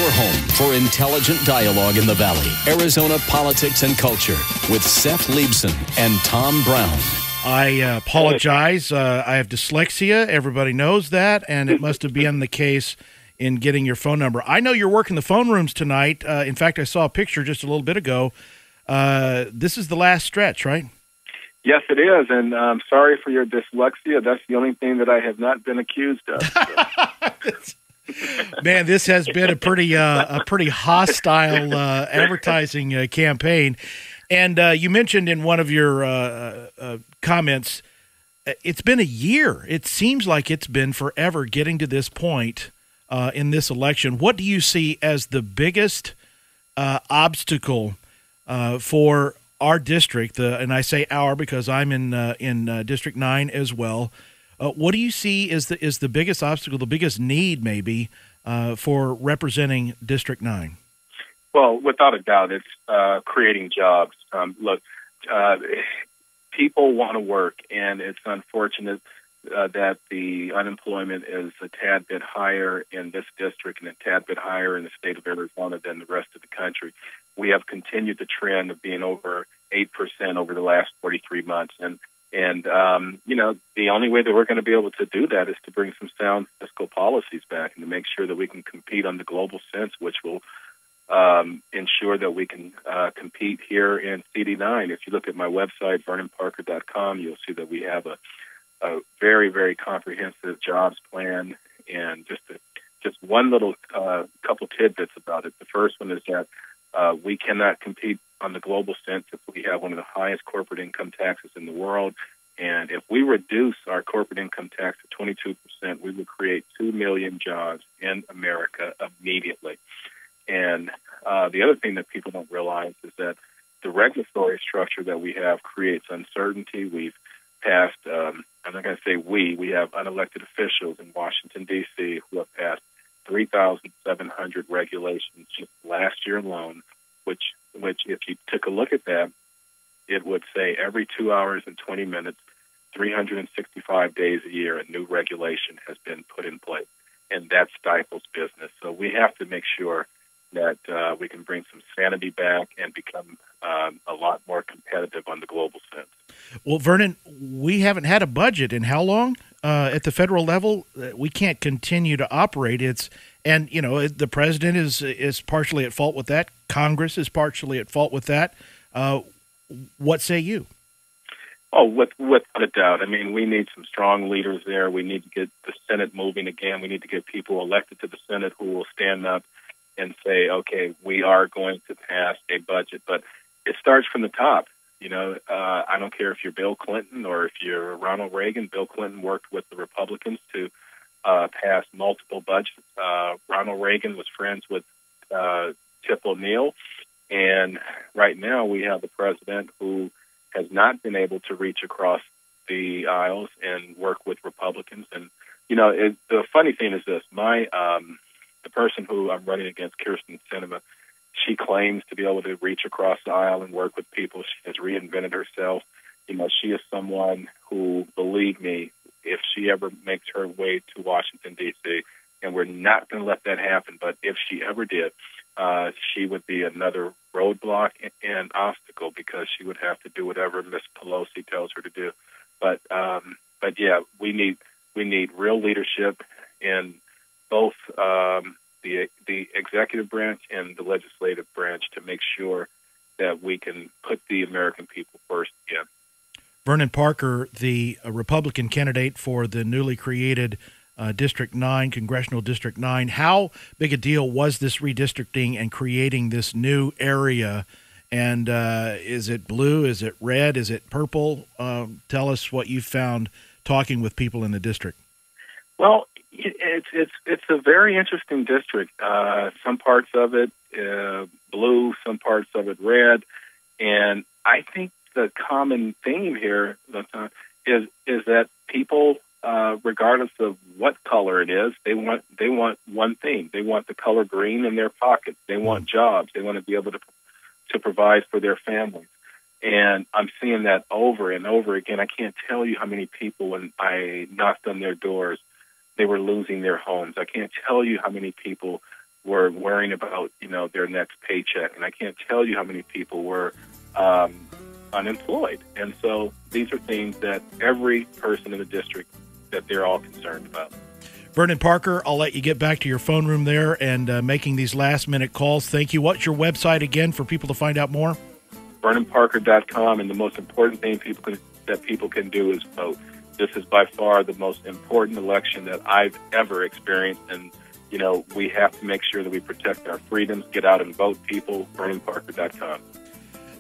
your home for intelligent dialogue in the Valley, Arizona politics and culture with Seth Leibson and Tom Brown. I apologize. I have dyslexia. Everybody knows that, and it must have been the case in getting your phone number. I know you're working the phone rooms tonight. In fact, I saw a picture just a little bit ago. This is the last stretch, right? Yes, it is, and I'm sorry for your dyslexia. That's the only thing that I have not been accused of. Man, this has been a pretty hostile advertising campaign. And you mentioned in one of your comments, it's been a year. It seems like it's been forever getting to this point in this election. What do you see as the biggest obstacle for our district? And I say our because I'm in District 9 as well. What do you see is the biggest obstacle, the biggest need maybe for representing District 9? Well, without a doubt, it's creating jobs. Look, people want to work, and it's unfortunate that the unemployment is a tad bit higher in this district and a tad bit higher in the state of Arizona than the rest of the country. We have continued the trend of being over 8% over the last 43 months. And the only way that we're going to be able to do that is to bring some sound fiscal policies back and to make sure that we can compete on the global sense, which will ensure that we can compete here in CD9. If you look at my website, vernonparker.com, you'll see that we have a very, very comprehensive jobs plan, and just one little couple tidbits about it. The first one is that we cannot compete on the global sense if we have one of the highest corporate income taxes in the world. And if we reduce our corporate income tax to 22%, we would create 2 million jobs in America immediately. And the other thing that people don't realize is that the regulatory structure that we have creates uncertainty. We've passed, I'm not going to say we have unelected officials in Washington, D.C. who have passed 3,700 regulations just last year alone, which if you took a look at that, it would say every 2 hours and 20 minutes, 365 days a year, a new regulation has been put in place, and that stifles business. So we have to make sure that we can bring some sanity back and become a lot more competitive on the global sense. Well, Vernon, we haven't had a budget in how long? At the federal level, we can't continue to operate. The president is partially at fault with that. Congress is partially at fault with that. What say you? Oh, without a doubt. I mean, we need some strong leaders there. We need to get the Senate moving again. We need to get people elected to the Senate who will stand up and say, okay, we are going to pass a budget. But it starts from the top. I don't care if you're Bill Clinton or if you're Ronald Reagan. Bill Clinton worked with the Republicans to pass multiple budgets. Ronald Reagan was friends with Tip O'Neill. And right now we have a president who has not been able to reach across the aisles and work with Republicans. And, the funny thing is this. The person who I'm running against, Kirsten Sinema, she claims to be able to reach across the aisle and work with people. She has reinvented herself. She is someone who, believe me, if she ever makes her way to Washington, D.C., and we're not going to let that happen, but if she ever did, she would be another roadblock and obstacle because she would have to do whatever Miss Pelosi tells her to do. But yeah, we need real leadership in both the executive branch and the legislative branch to make sure that we can put the American people first again. Vernon Parker, the Republican candidate for the newly created District 9, Congressional District 9. How big a deal was this redistricting and creating this new area? And is it blue? Is it red? Is it purple? Tell us what you found talking with people in the district. Well, it's a very interesting district. Some parts of it blue, some parts of it red, and I think the common theme here is that people, regardless of what color it is, they want one thing. They want the color green in their pockets. They want jobs. They want to be able to provide for their families. And I'm seeing that over and over again. I can't tell you how many people, when I knocked on their doors, they were losing their homes. I can't tell you how many people were worrying about, their next paycheck. And I can't tell you how many people were unemployed. And so these are things that every person in the district, that they're all concerned about. Vernon Parker, I'll let you get back to your phone room there and making these last-minute calls. Thank you. What's your website again for people to find out more? VernonParker.com, and the most important thing that people can do is vote. This is by far the most important election that I've ever experienced, and we have to make sure that we protect our freedoms. Get out and vote, people. VernonParker.com.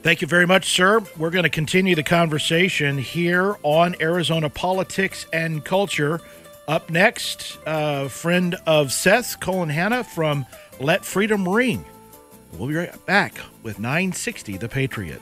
Thank you very much, sir. We're going to continue the conversation here on Arizona Politics and Culture. Up next, a friend of Seth's, Colin Hanna from Let Freedom Ring. We'll be right back with 960 The Patriot.